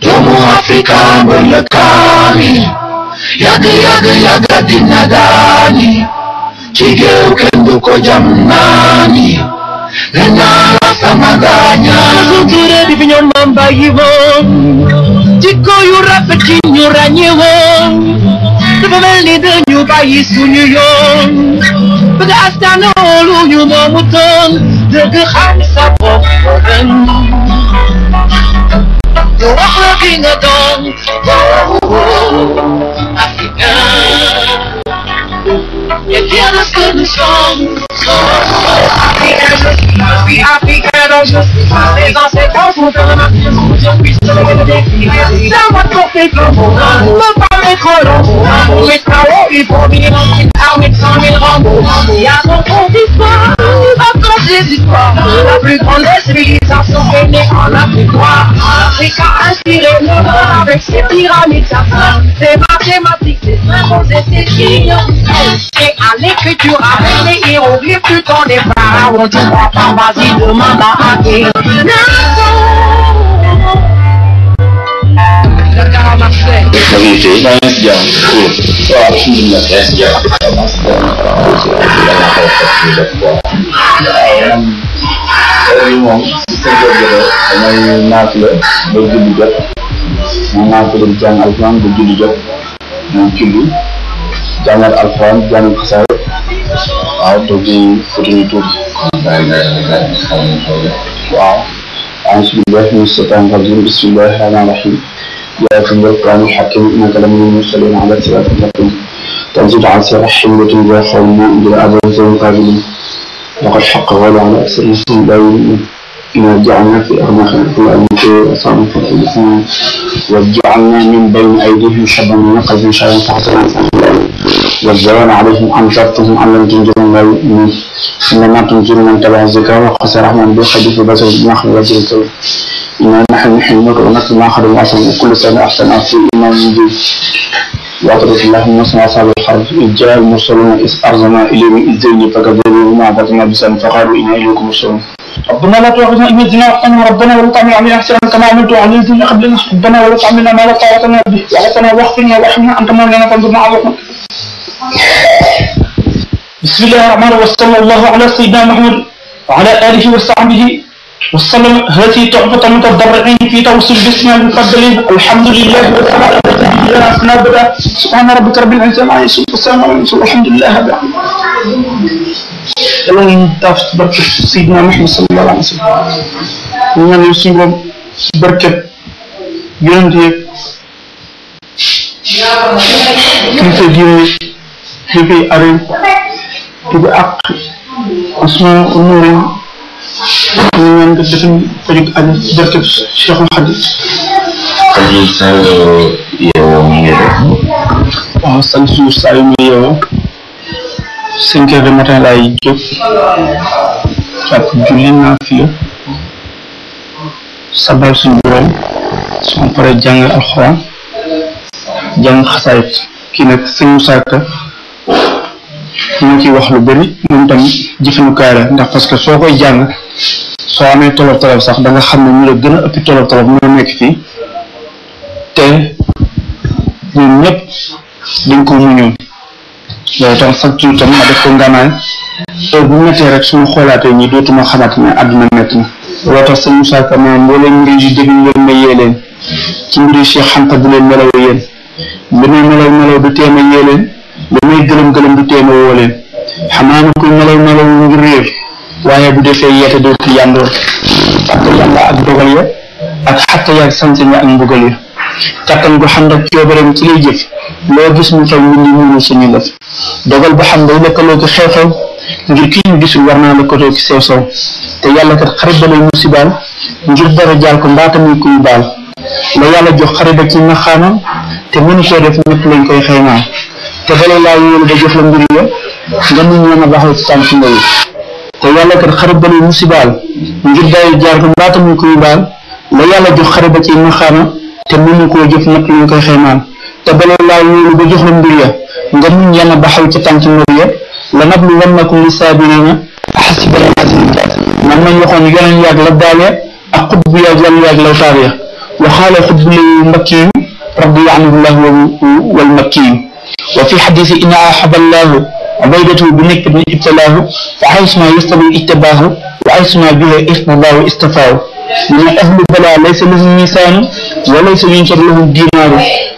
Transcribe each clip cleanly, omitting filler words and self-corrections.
doomu Afrika mbëlëkaani yàgg dina daani ci géew kenn du ko jam naani lenaa sama gaaña suture di fi ñoon maam bàyyi woon jikko yu rafet ci ñu ràññe woon dafa mel ni dañu bàyyi suñu yoon bëgg askanoo lu ñu moomu toon dëgg xam sa bopp gën you wax la ki nga doon africain et bien de ce que nous sommes oui africain donc je suis les ancêtres sont un je puisse te le décrire ça va porter comme mon amour ne pas mettre l'amour mais ça il faut bien armée de 100 000 rambours il y a son compte d'histoire raconte des histoires la plus grande des civilisations est née en Afrique noire l'Afrique a inspiré le monde avec ses pyramides ses mathématiques ses symboles et ses signes et à l'écriture avec les hiéroglyphes du temps des pharaons tu crois pas vas-y demande à Akhenaton moom si sa jërëjëf damay naaf la ba julli jot ma naaf la jàng alxuraan ba julli jot moom julli jàngal alxuraan jàng xasaay waaw toog di fotuñu tuuti waaw أعوذ بالله من الشيطان الرجيم بسم الله الرحمن الرحيم يا أيها القرآن الحكيم إنك لمن المرسلين على صراط مستقيم تنزيل عن سير حملة ذا قوم إلى أبد قابلين وقد حق غالي على أكثر المسلمين لا يؤمنون إنا جعلنا في أغنى خلق الأمة أصابا فتحدثنا وجعلنا من بين أيديهم شبا ونقذ شيئا فحسنا والزوال عليهم أنذرتهم أن لم تنذرهم لا يؤمنون إنما تنذر من تبع الذكر وقصر رحمن بالحديث بصر النخل وجه الكون إنا نحن نحيي الموتى ونكتب ما أخذوا وعصوا وكل سنة أحسن في إمام مبين وأطرق الله الناس أصحاب الحرب إذ جاء المرسلون إذ أرسلنا إليهم إذ زينوا فكذبوا بما أعطينا بسان فقالوا إنا إليكم مرسلون ربنا لا تؤاخذنا إن نسينا وأخطأنا ربنا ولا تعمل علينا حسنا كما عملت على الذين قبلنا ربنا ولا تعملنا ما لا طاقة لنا به واعطنا واغفرنا وارحمنا أنت مولانا فانصرنا على القوم بسم الله الرحمن الرحيم وصلى الله على سيدنا محمد وعلى آله وصحبه وسلم هذه تحفة المتضرعين في توصيل باسم المفضلين الحمد لله سبحان ربك رب العزة عما يصفون والسلام على المرسلين والحمد لله رب العالمين yàlla nañu taaf ci barkeb Seydina Muhammad sallallahu alayhi wa sallam ñu ñaan suñu borom ci barkeb yonent yeeg kilifa diine kilifa yi areem te di àq Ousmane Nourine ñu ñaan nga defañ fajug aju ci barkeb Cheikhul Khadim Fajil sa yeewoo mi ngi def waaw chaque jour saa yu muy yeewoo 5 heures du matin laay jóg jàpp julli naafila sabal suñu borom su ma paree jàng alxuraan jàng xasaayit kii nag sëñ Moussa Ka ñu ciy wax lu bëri moom tam jëfandukaay la ndax parce que soo koy jàng soo amee tolof tolof sax da nga xam ne ñu la gën a ëppi tolof tolof moo nekk fii te ñun ñëpp dañ ko muñoon loolu tax chaque jour tam ma def ko nganaay heure bu méttee rek su ma xoolaatee ñi dootuma xamante ne àdduna métti na loolu tax sëñ Moussa Ka ma mbooleem mbir yi déglu leen ma yee leen ci mbiri Cheikh Anta bu leen melaw yéen li may melaw du teema yee leen li may gëlëm du teema woo leen xamaa na kuy melaw ngir réer waaye bu defee yeete dootu yàndoor ak yàlla ak dogal ya ak xatta yaag sañ-sañ ya ak mbugal ya kattan gu xam ak coobareem ci lay jëf loo gis mu xew mbindi muunu suñu lëf dogal ba xam day lëkkaloo ci xew-xew ngir ki ñu gisul war naa lëkkaloo ci sew sew te yàlla kat xarit ba lay musibaal ngir dara jaal ko mbaata muy kuy baal la yàlla jox xarit ba ci naxaanam te mënu koo def ñëpp lañ koy xëymaa te bala laa yóolu ba jox la mbir ya nga muñ ñoom a baxal ci tànk ndaw te yàlla kat xarit ba lay musibaal ngir dara jaal ko mbaata muy kuy baal la yàlla jox xarit ba ci naxaanam te mënu koo jëf ñëpp lañ koy xëymaan te bala laa yóolu ba jox la mbir ya nga muñ yenn ba xaw ci tànk ndaw ya la nablu wannakum li saabirina xasiba man nañ waxoon yeneen yaag la daale ak xut bu yaag lan yaag lawtaar ya وقال خطب المكي رضي عنه الله والمكي وفي الحديث إن أحب الله عبيدته بنكبة ابتلاه فحيثما يستوي اتباه وحيثما به إثم الله استفاه من أهل البلاء ليس لهم ميزان وليس ينشر لهم دينار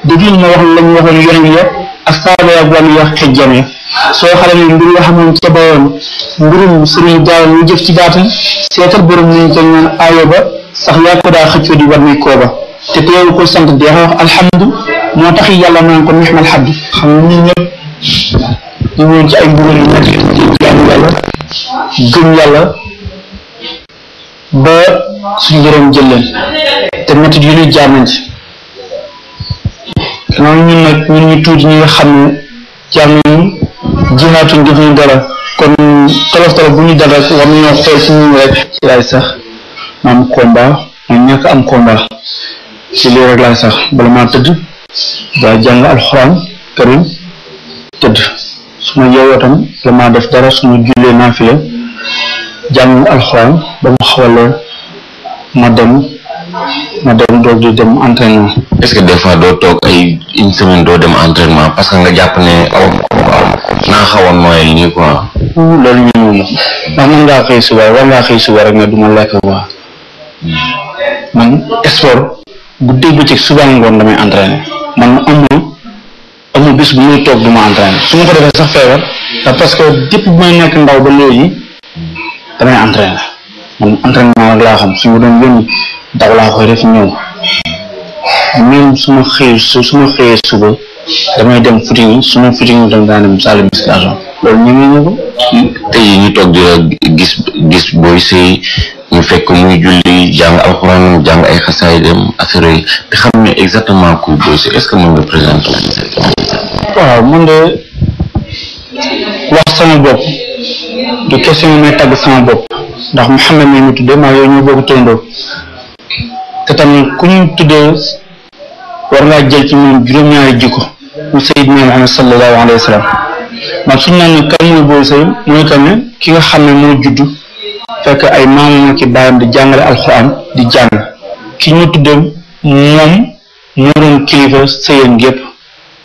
دجيل ما وحل لم يوحل يرمي أصحاب يقوم يحجمي soo xale ne mbir yoo xam ne ca bayoon mbirum sëriñ Jaara ñu jëf ci baatam seetal borom nañ ko ñaan aayo ba sax yaa ko daa xëccoo di war may kooba te teewu ko sant di wax alhamdu moo tax yàlla naan ko nixmal xabdu xam nga ñun ñëpp ñu ñëwoon ci ay mbugal yu nekk jaamu yàlla gëm yàlla ba suñu borom jël leen te métti yu ñu jaar nañ ci gannaaw ñun nag ñun ñu tuuti ñi nga xam ne jaar nañu jihaatuñ defuñu dara kon tolof tolof bu ñu dal rek war nañoo xool ci ñun rek ci laay sax ma am combat ma ñàkk am combat ci lii rek laay sax bala maa tëdd daa jàng alxuraan karim tëdd su ma yeewoo tam la maa def dara su ma jullee naafila jàng alxuraan ba mu xawalee ma dem doog di dem entraînement. est-ce que des fois doo toog ay une semaine doo dem entraînement parce que nga jàpp ne naa xawoon mooy nii quoi. loolu ñu moom ndax mën ngaa xëy suba war ngaa xëy suba rek ne du ma lekk quoi man sport guddi bëccëg suba ngoon damay entraîner man amul bis bu muy toog du ma entraîner su ma ko defee sax feebar ndax parce que depuis bu may nekk ndaw ba léegi damay entraîner man entraînement rek laa xam su ma doon yónni daw laa koy def ñëw même su ma xëyee suba damay dem footing su ma footing dem daa dem salle de musculation loolu ñemee ñu ko. tey ñu toog di gis booy sëy ñu fekk muy julli jàng alxuraan jàng ay xasaay dem affaire yi te xam ne exactement kuy booy sëy est-ce que mën nga présenter. waaw man de wax sama bopp du question may tàgg sama bopp ndax Mouhamed mi mu tuddee maa yooyu ñoo bokk tëndoo te tamit ku ñu tuddee war ngaa jël ci moom juróom-ñaari jikko mu Seydina Muhammad sallallahu alayhi wa sallam man suñu naan ne kan mooy booy sëy mooy que ne ki nga xam ne moo judd fekk ay maamam ak baayam di jàngale alxuraan di jàng ki ñu tuddee moom moo doon kilifa sëyam gépp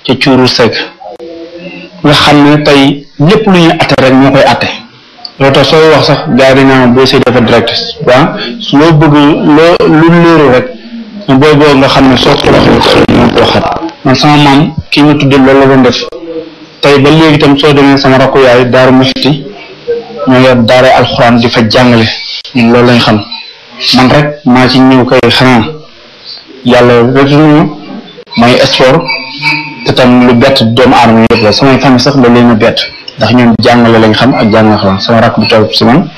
ca cuuru sekk nga xam ne tey lépp lu ñuy atte rek ñoo koy atte loolu tax sooy wax sax gars yi dañ naan booy sëy dafa direct waaw loo bëgg lu léeru rek booy boobu nga xam ne soo ko waxee ñoo ko waxat man sama maam kii ñu tuddee loolu la doon def tey ba léegi itam soo demee sama rakku yaay Daaru Muxti ñoo yor daara alxuraan di fa jàngale ñun loolu lañ xam man rek maa ci ñëw kay xanaa yàlla rek ñu mooy sport te tam lu bett doomu aadama yëpp la samay famille sax loolu leen a bett ndax ñoom jàngale lañ xam ak jàngale xam sama rakk bi toog si man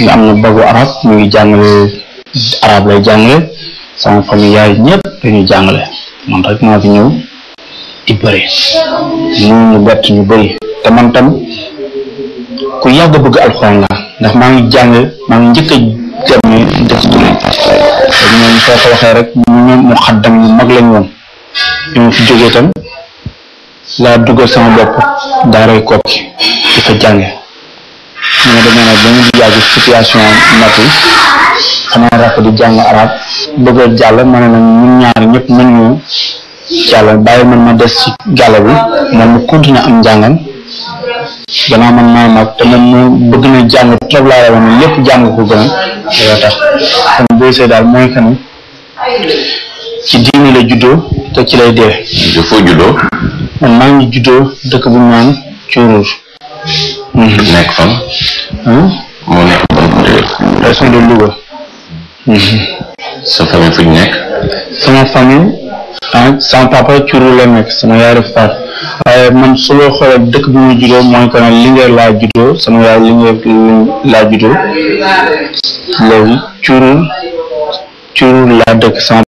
nga am na bagu arab mu ngi jàngale arab lay jàngale sama famille yaay ñëpp dañuy jàngale man rek maa fi ñëw di bëri ñu bett ñu bëri te man tam ku yàgg bëgg alxuraan la ndax maa ngi njëkk a demee def te ñoom soo ko waxee rek ñoom mu xaddam ñu mag lañ woon ñu ma fi jógee itam laa dugal sama bopp daaray Kokki di fa jànge ñu ma demee nag ba ñu di yàgg situation nati sama rakk di jàng arab bëgg a jàll ma ne nag ñun ñaari ñëpp mën ñu jàll bàyyi man ma des ci gàll bi moom mu continuer am njàngam gannaaw man maa mag te moom mu bëgg na jàng trop laa la wane lépp jàng ko gën a looloo tax kon booy sëy daal mooy que ni ci diine la juddoo te ci lay dee. foo juddoo. man maa ngi juddoo dëkk bu ñu naan Cuuruur. nekk fan. moo nekk région de Louga. sa famille fu ñu nekk. sama famille sama papa Cuuruur la nekk sama yaay def faat waaye man su loo xoolee dëkk bi ñu juddoo mooy que ne Linguère laa juddoo sama yaay Linguère laa juddoo léegi Cuuruur laa dëkk sama